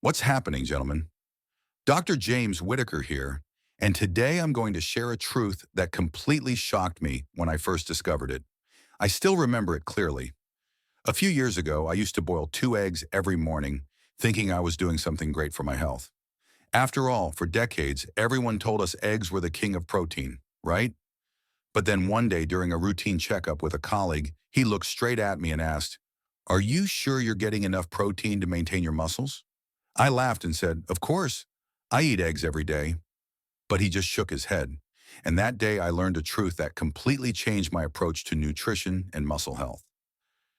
What's happening, gentlemen? Dr. James Whittaker here, and today I'm going to share a truth that completely shocked me when I first discovered it. I still remember it clearly. A few years ago, I used to boil 2 eggs every morning, thinking I was doing something great for my health. After all, for decades, everyone told us eggs were the king of protein, right? But then one day during a routine checkup with a colleague, he looked straight at me and asked, "Are you sure you're getting enough protein to maintain your muscles?" I laughed and said, "Of course, I eat eggs every day." But he just shook his head. And that day I learned a truth that completely changed my approach to nutrition and muscle health.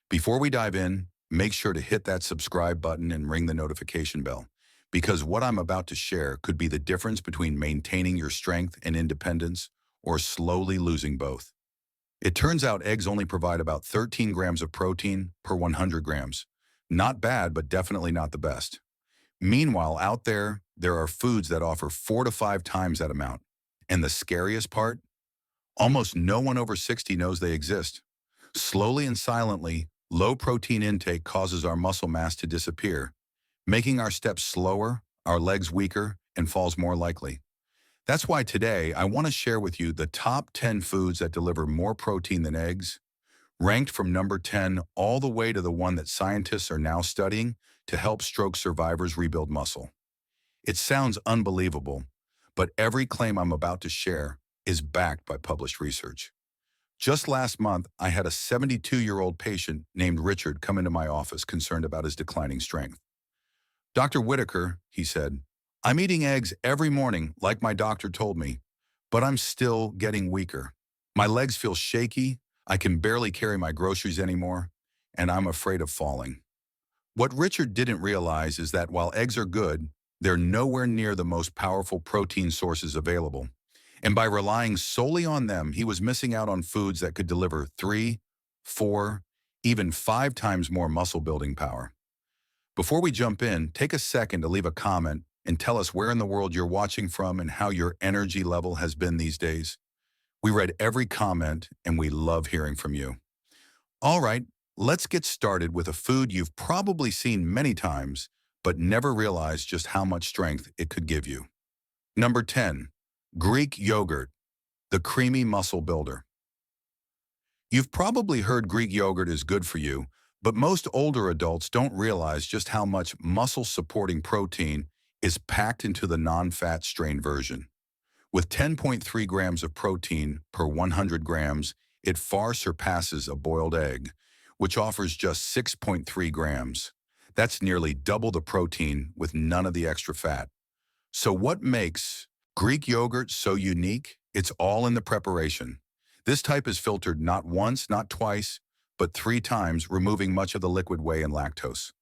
Before we dive in, make sure to hit that subscribe button and ring the notification bell, because what I'm about to share could be the difference between maintaining your strength and independence or slowly losing both. It turns out eggs only provide about 13 grams of protein per 100 grams. Not bad, but definitely not the best. Meanwhile, out there are foods that offer 4 to 5 times that amount. And the scariest part? Almost no one over 60 knows they exist. Slowly and silently, low protein intake causes our muscle mass to disappear, making our steps slower, our legs weaker, and falls more likely. That's why today I want to share with you the top 10 foods that deliver more protein than eggs, ranked from number 10 all the way to the one that scientists are now studying to help stroke survivors rebuild muscle. It sounds unbelievable, but every claim I'm about to share is backed by published research. Just last month, I had a 72-year-old patient named Richard come into my office concerned about his declining strength. "Dr. Whittaker," he said, "I'm eating eggs every morning like my doctor told me, but I'm still getting weaker. My legs feel shaky, I can barely carry my groceries anymore, and I'm afraid of falling." What Richard didn't realize is that while eggs are good, they're nowhere near the most powerful protein sources available. And by relying solely on them, he was missing out on foods that could deliver 3, 4, even 5 times more muscle building power. Before we jump in, take a second to leave a comment and tell us where in the world you're watching from and how your energy level has been these days. We read every comment and we love hearing from you. All right, let's get started with a food you've probably seen many times, but never realized just how much strength it could give you. Number 10, Greek yogurt, the creamy muscle builder. You've probably heard Greek yogurt is good for you, but most older adults don't realize just how much muscle-supporting protein is packed into the non-fat strain version. With 10.3 grams of protein per 100 grams, it far surpasses a boiled egg, which offers just 6.3 grams. That's nearly double the protein with none of the extra fat. So what makes Greek yogurt so unique? It's all in the preparation. This type is filtered not once, not twice, but 3 times, removing much of the liquid whey and lactose.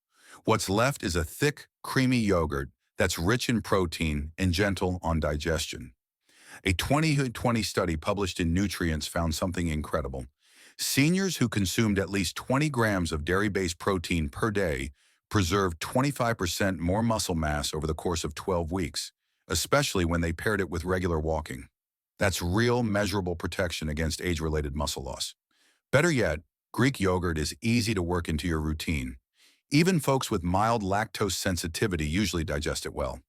What's left is a thick, creamy yogurt that's rich in protein and gentle on digestion. A 2020 study published in Nutrients found something incredible. Seniors who consumed at least 20 grams of dairy-based protein per day preserved 25% more muscle mass over the course of 12 weeks, especially when they paired it with regular walking. That's real, measurable protection against age-related muscle loss. Better yet, Greek yogurt is easy to work into your routine. Even folks with mild lactose sensitivity usually digest it well.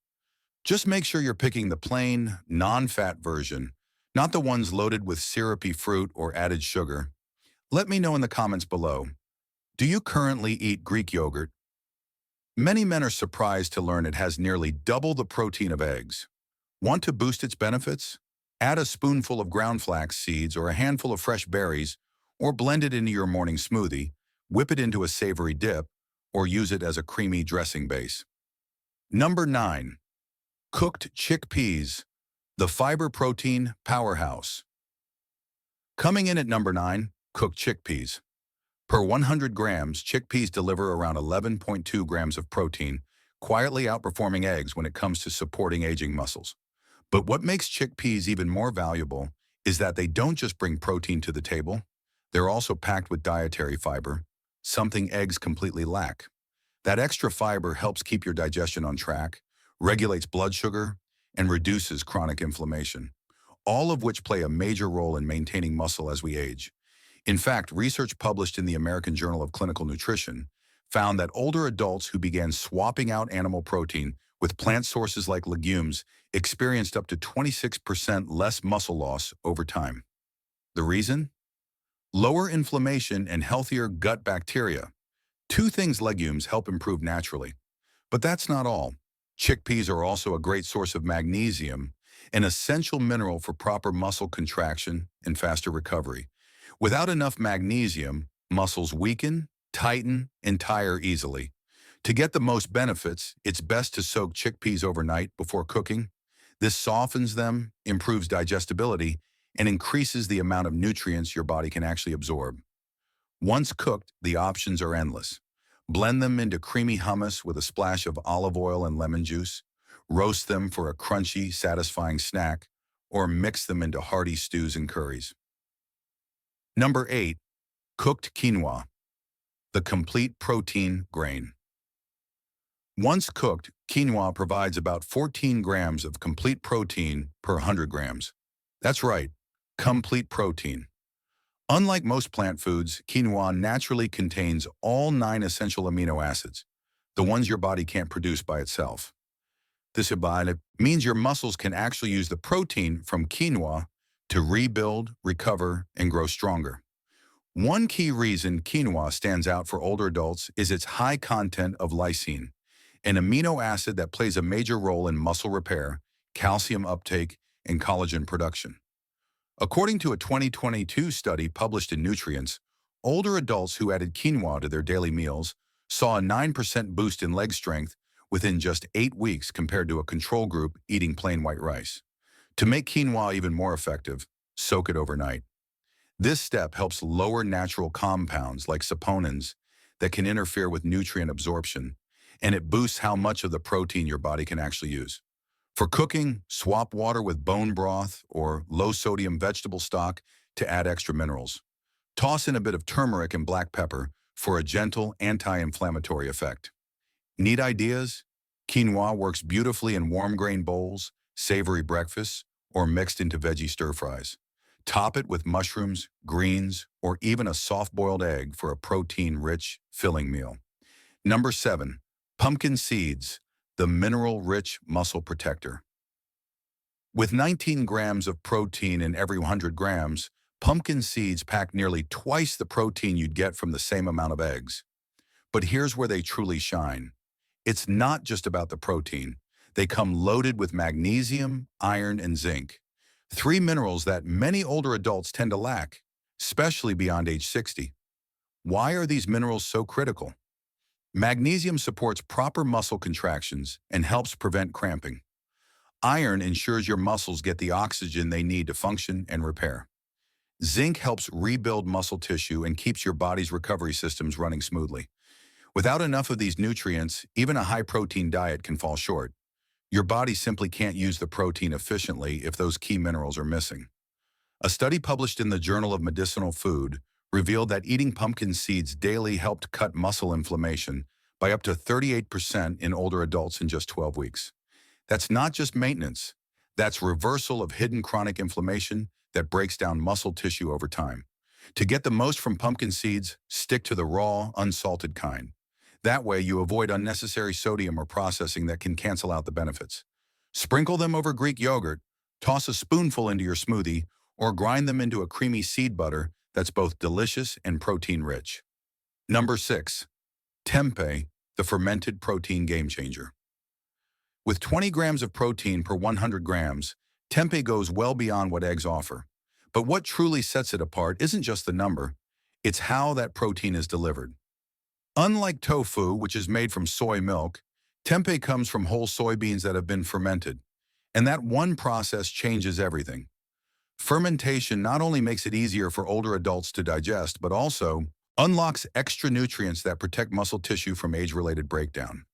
Just make sure you're picking the plain, non-fat version, not the ones loaded with syrupy fruit or added sugar. Let me know in the comments below. Do you currently eat Greek yogurt? Many men are surprised to learn it has nearly double the protein of eggs. Want to boost its benefits? Add a spoonful of ground flax seeds or a handful of fresh berries, or blend it into your morning smoothie, whip it into a savory dip, or use it as a creamy dressing base. Number 9. Cooked chickpeas, the fiber protein powerhouse. Coming in at number 9, cooked chickpeas. Per 100 grams, chickpeas deliver around 11.2 grams of protein, quietly outperforming eggs when it comes to supporting aging muscles. But what makes chickpeas even more valuable is that they don't just bring protein to the table, they're also packed with dietary fiber, something eggs completely lack. That extra fiber helps keep your digestion on track, regulates blood sugar, and reduces chronic inflammation, all of which play a major role in maintaining muscle as we age. In fact, research published in the American Journal of Clinical Nutrition found that older adults who began swapping out animal protein with plant sources like legumes experienced up to 26% less muscle loss over time. The reason? Lower inflammation and healthier gut bacteria. Two things legumes help improve naturally. But that's not all. Chickpeas are also a great source of magnesium, an essential mineral for proper muscle contraction and faster recovery. Without enough magnesium, muscles weaken, tighten, and tire easily. To get the most benefits, it's best to soak chickpeas overnight before cooking. This softens them, improves digestibility, and increases the amount of nutrients your body can actually absorb. Once cooked, the options are endless. Blend them into creamy hummus with a splash of olive oil and lemon juice. Roast them for a crunchy, satisfying snack, or mix them into hearty stews and curries. Number 8. Cooked quinoa, the complete protein grain. Once cooked, quinoa provides about 14 grams of complete protein per 100 grams. That's right, complete protein. Unlike most plant foods, quinoa naturally contains all 9 essential amino acids, the ones your body can't produce by itself. This ability means your muscles can actually use the protein from quinoa to rebuild, recover, and grow stronger. One key reason quinoa stands out for older adults is its high content of lysine, an amino acid that plays a major role in muscle repair, calcium uptake, and collagen production. According to a 2022 study published in Nutrients, older adults who added quinoa to their daily meals saw a 9% boost in leg strength within just 8 weeks compared to a control group eating plain white rice. To make quinoa even more effective, soak it overnight. This step helps lower natural compounds like saponins that can interfere with nutrient absorption, and it boosts how much of the protein your body can actually use. For cooking, swap water with bone broth or low-sodium vegetable stock to add extra minerals. Toss in a bit of turmeric and black pepper for a gentle anti-inflammatory effect. Need ideas? Quinoa works beautifully in warm grain bowls, savory breakfasts, or mixed into veggie stir-fries. Top it with mushrooms, greens, or even a soft-boiled egg for a protein-rich, filling meal. Number 7. Pumpkin seeds, the mineral-rich muscle protector. With 19 grams of protein in every 100 grams, pumpkin seeds pack nearly twice the protein you'd get from the same amount of eggs. But here's where they truly shine. It's not just about the protein. They come loaded with magnesium, iron, and zinc, 3 minerals that many older adults tend to lack, especially beyond age 60. Why are these minerals so critical? Magnesium supports proper muscle contractions and helps prevent cramping. Iron ensures your muscles get the oxygen they need to function and repair. Zinc helps rebuild muscle tissue and keeps your body's recovery systems running smoothly. Without enough of these nutrients, even a high-protein diet can fall short. Your body simply can't use the protein efficiently if those key minerals are missing. A study published in the Journal of Medicinal Food revealed that eating pumpkin seeds daily helped cut muscle inflammation by up to 38% in older adults in just 12 weeks. That's not just maintenance. That's reversal of hidden chronic inflammation that breaks down muscle tissue over time. To get the most from pumpkin seeds, stick to the raw, unsalted kind. That way, you avoid unnecessary sodium or processing that can cancel out the benefits. Sprinkle them over Greek yogurt, toss a spoonful into your smoothie, or grind them into a creamy seed butter that's both delicious and protein-rich. Number 6. Tempeh, the fermented protein game changer. With 20 grams of protein per 100 grams, tempeh goes well beyond what eggs offer. But what truly sets it apart isn't just the number, it's how that protein is delivered. Unlike tofu, which is made from soy milk, tempeh comes from whole soybeans that have been fermented. And that one process changes everything. Fermentation not only makes it easier for older adults to digest, but also unlocks extra nutrients that protect muscle tissue from age-related breakdown.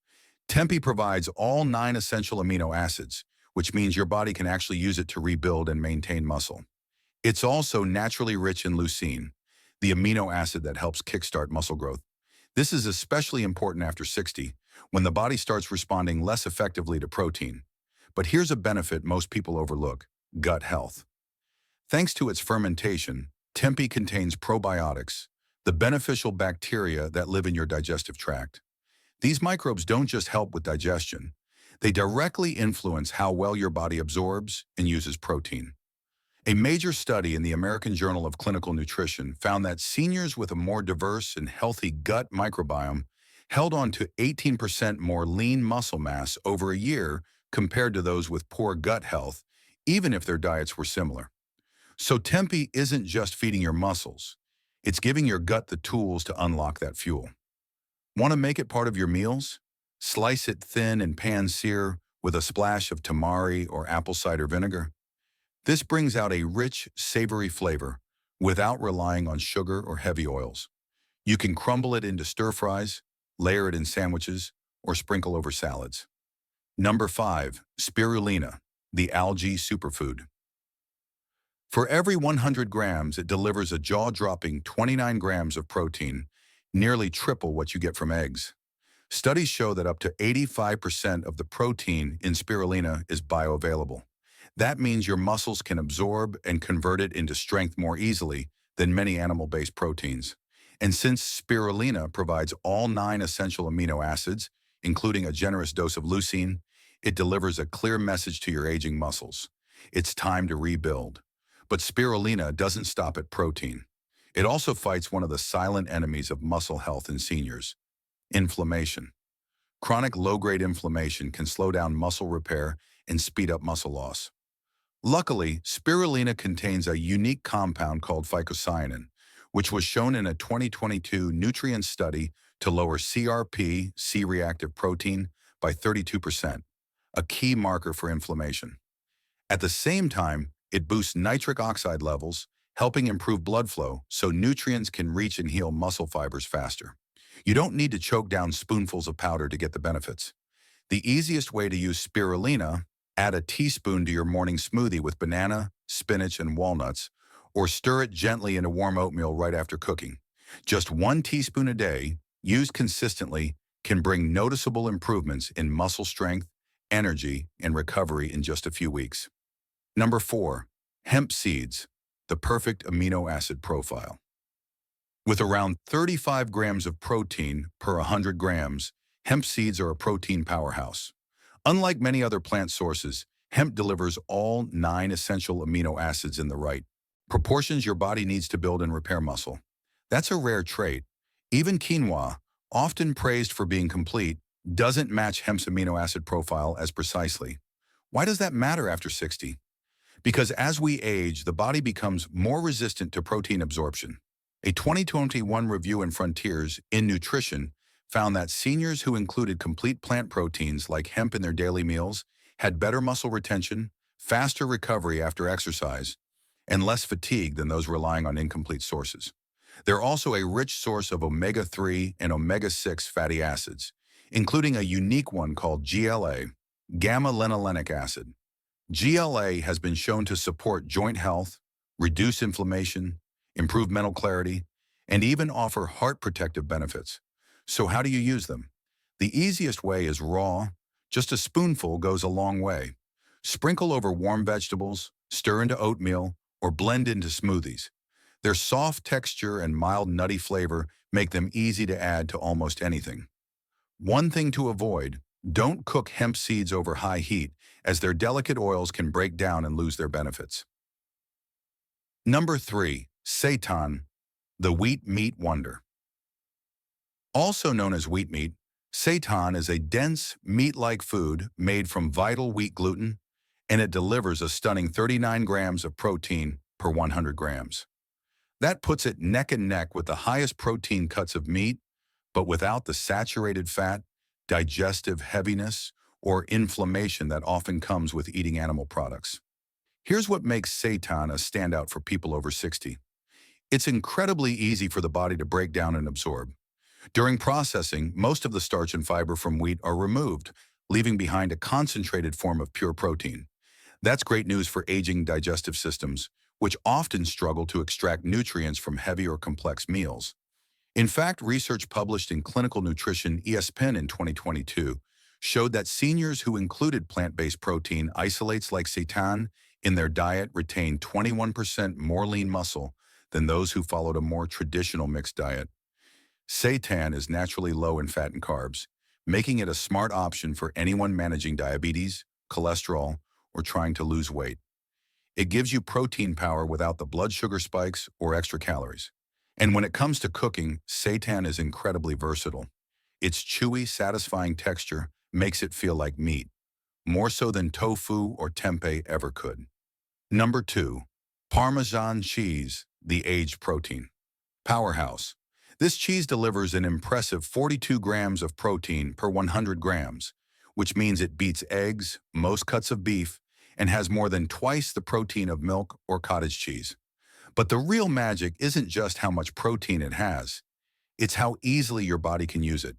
Tempeh provides all 9 essential amino acids, which means your body can actually use it to rebuild and maintain muscle. It's also naturally rich in leucine, the amino acid that helps kickstart muscle growth. This is especially important after 60, when the body starts responding less effectively to protein. But here's a benefit most people overlook: gut health. Thanks to its fermentation, tempeh contains probiotics, the beneficial bacteria that live in your digestive tract. These microbes don't just help with digestion. They directly influence how well your body absorbs and uses protein. A major study in the American Journal of Clinical Nutrition found that seniors with a more diverse and healthy gut microbiome held on to 18% more lean muscle mass over a year compared to those with poor gut health, even if their diets were similar. So Tempe isn't just feeding your muscles. It's giving your gut the tools to unlock that fuel. Want to make it part of your meals? Slice it thin and pan-sear with a splash of tamari or apple cider vinegar. This brings out a rich, savory flavor without relying on sugar or heavy oils. You can crumble it into stir-fries, layer it in sandwiches, or sprinkle over salads. Number 5. Spirulina, the algae superfood. For every 100 grams, it delivers a jaw-dropping 29 grams of protein, nearly triple what you get from eggs. Studies show that up to 85% of the protein in spirulina is bioavailable. That means your muscles can absorb and convert it into strength more easily than many animal-based proteins. And since spirulina provides all 9 essential amino acids, including a generous dose of leucine, it delivers a clear message to your aging muscles. It's time to rebuild. But spirulina doesn't stop at protein. It also fights one of the silent enemies of muscle health in seniors: inflammation. Chronic low-grade inflammation can slow down muscle repair and speed up muscle loss. Luckily, spirulina contains a unique compound called phycocyanin, which was shown in a 2022 nutrient study to lower CRP, C-reactive protein, by 32%, a key marker for inflammation. At the same time, it boosts nitric oxide levels, helping improve blood flow so nutrients can reach and heal muscle fibers faster. You don't need to choke down spoonfuls of powder to get the benefits. The easiest way to use spirulina: add a teaspoon to your morning smoothie with banana, spinach, and walnuts, or stir it gently into warm oatmeal right after cooking. Just 1 teaspoon a day, used consistently, can bring noticeable improvements in muscle strength, energy, and recovery in just a few weeks. Number 4. Hemp seeds, the perfect amino acid profile. With around 35 grams of protein per 100 grams, hemp seeds are a protein powerhouse. Unlike many other plant sources, hemp delivers all 9 essential amino acids in the right proportions your body needs to build and repair muscle. That's a rare trait. Even quinoa, often praised for being complete, doesn't match hemp's amino acid profile as precisely. Why does that matter after 60? Because as we age, the body becomes more resistant to protein absorption. A 2021 review in Frontiers in Nutrition found that seniors who included complete plant proteins like hemp in their daily meals had better muscle retention, faster recovery after exercise, and less fatigue than those relying on incomplete sources. They're also a rich source of omega-3 and omega-6 fatty acids, including a unique one called GLA, gamma-linolenic acid. GLA has been shown to support joint health, reduce inflammation, improve mental clarity, and even offer heart protective benefits. So how do you use them? The easiest way is raw. Just a spoonful goes a long way. Sprinkle over warm vegetables, stir into oatmeal, or blend into smoothies. Their soft texture and mild nutty flavor make them easy to add to almost anything. One thing to avoid: don't cook hemp seeds over high heat, as their delicate oils can break down and lose their benefits. Number 3. Seitan, the wheat meat wonder. Also known as wheat meat, seitan is a dense, meat-like food made from vital wheat gluten, and it delivers a stunning 39 grams of protein per 100 grams. That puts it neck and neck with the highest protein cuts of meat, but without the saturated fat, digestive heaviness, or inflammation that often comes with eating animal products. Here's what makes seitan a standout for people over 60. It's incredibly easy for the body to break down and absorb. During processing, most of the starch and fiber from wheat are removed, leaving behind a concentrated form of pure protein. That's great news for aging digestive systems, which often struggle to extract nutrients from heavy or complex meals. In fact, research published in Clinical Nutrition ESPN in 2022 showed that seniors who included plant-based protein isolates like seitan in their diet retained 21% more lean muscle than those who followed a more traditional mixed diet. Seitan is naturally low in fat and carbs, making it a smart option for anyone managing diabetes, cholesterol, or trying to lose weight. It gives you protein power without the blood sugar spikes or extra calories. And when it comes to cooking, seitan is incredibly versatile. Its chewy, satisfying texture makes it feel like meat, more so than tofu or tempeh ever could. Number 2. Parmesan cheese, the aged protein. Powerhouse. This cheese delivers an impressive 42 grams of protein per 100 grams, which means it beats eggs, most cuts of beef, and has more than twice the protein of milk or cottage cheese. But the real magic isn't just how much protein it has, it's how easily your body can use it.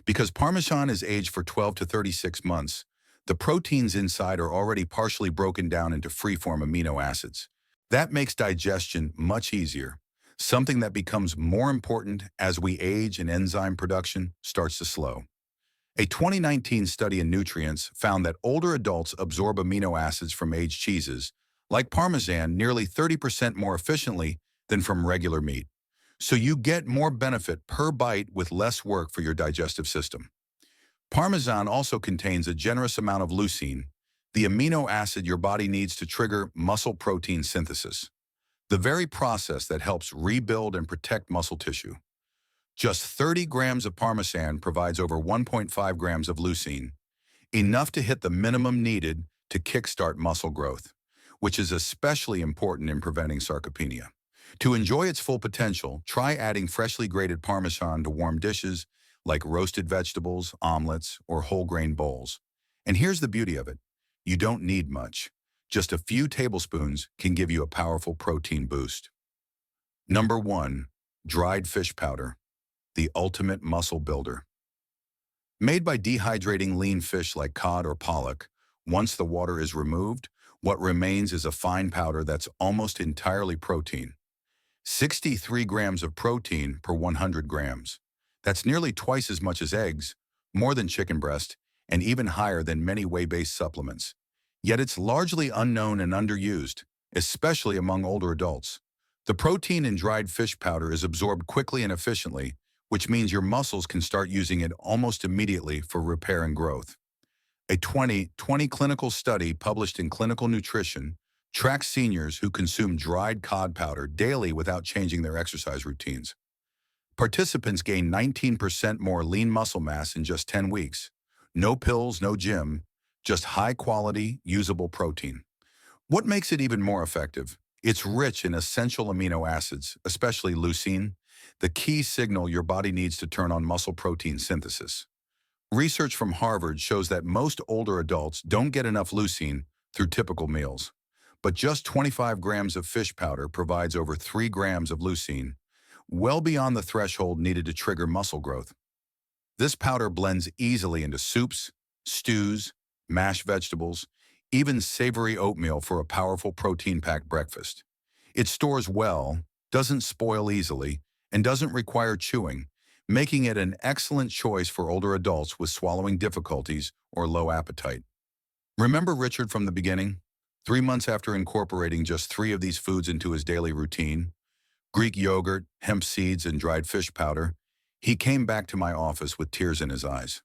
Because Parmesan is aged for 12 to 36 months, the proteins inside are already partially broken down into free-form amino acids. That makes digestion much easier, something that becomes more important as we age and enzyme production starts to slow. A 2019 study in Nutrients found that older adults absorb amino acids from aged cheeses, like Parmesan, nearly 30% more efficiently than from regular meat. So you get more benefit per bite with less work for your digestive system. Parmesan also contains a generous amount of leucine, the amino acid your body needs to trigger muscle protein synthesis, the very process that helps rebuild and protect muscle tissue. Just 30 grams of Parmesan provides over 1.5 grams of leucine, enough to hit the minimum needed to kickstart muscle growth, which is especially important in preventing sarcopenia. To enjoy its full potential, try adding freshly grated Parmesan to warm dishes like roasted vegetables, omelets, or whole grain bowls. And here's the beauty of it. You don't need much. Just a few tablespoons can give you a powerful protein boost. Number 1. Dried fish powder, the ultimate muscle builder. Made by dehydrating lean fish like cod or pollock, once the water is removed, what remains is a fine powder that's almost entirely protein. 63 grams of protein per 100 grams. That's nearly twice as much as eggs, more than chicken breast, and even higher than many whey-based supplements. Yet it's largely unknown and underused, especially among older adults. The protein in dried fish powder is absorbed quickly and efficiently, which means your muscles can start using it almost immediately for repair and growth. A 2020 clinical study published in Clinical Nutrition tracks seniors who consume dried cod powder daily without changing their exercise routines. Participants gained 19% more lean muscle mass in just 10 weeks. No pills, no gym, just high-quality, usable protein. What makes it even more effective? It's rich in essential amino acids, especially leucine, the key signal your body needs to turn on muscle protein synthesis. Research from Harvard shows that most older adults don't get enough leucine through typical meals. But just 25 grams of fish powder provides over 3 grams of leucine, well beyond the threshold needed to trigger muscle growth. This powder blends easily into soups, stews, mashed vegetables, even savory oatmeal for a powerful protein-packed breakfast. It stores well, doesn't spoil easily, and doesn't require chewing, making it an excellent choice for older adults with swallowing difficulties or low appetite. Remember Richard from the beginning? 3 months after incorporating just 3 of these foods into his daily routine, Greek yogurt, hemp seeds, and dried fish powder, he came back to my office with tears in his eyes.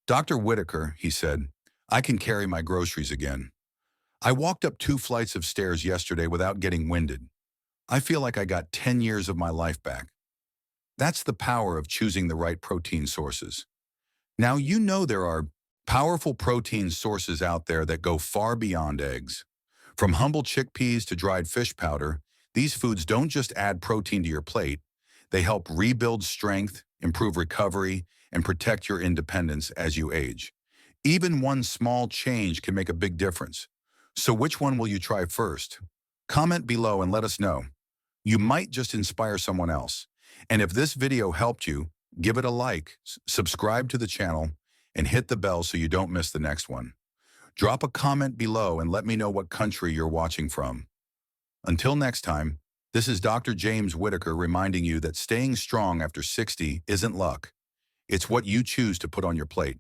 "Dr. Whittaker," he said, "I can carry my groceries again. I walked up 2 flights of stairs yesterday without getting winded. I feel like I got 10 years of my life back." That's the power of choosing the right protein sources. Now you know there are powerful protein sources out there that go far beyond eggs. From humble chickpeas to dried fish powder, these foods don't just add protein to your plate, they help rebuild strength, improve recovery, and protect your independence as you age. Even one small change can make a big difference. So which one will you try first? Comment below and let us know. You might just inspire someone else. And if this video helped you, give it a like, subscribe to the channel, and hit the bell so you don't miss the next one. Drop a comment below and let me know what country you're watching from. Until next time, this is Dr. James Whittaker reminding you that staying strong after 60 isn't luck. It's what you choose to put on your plate.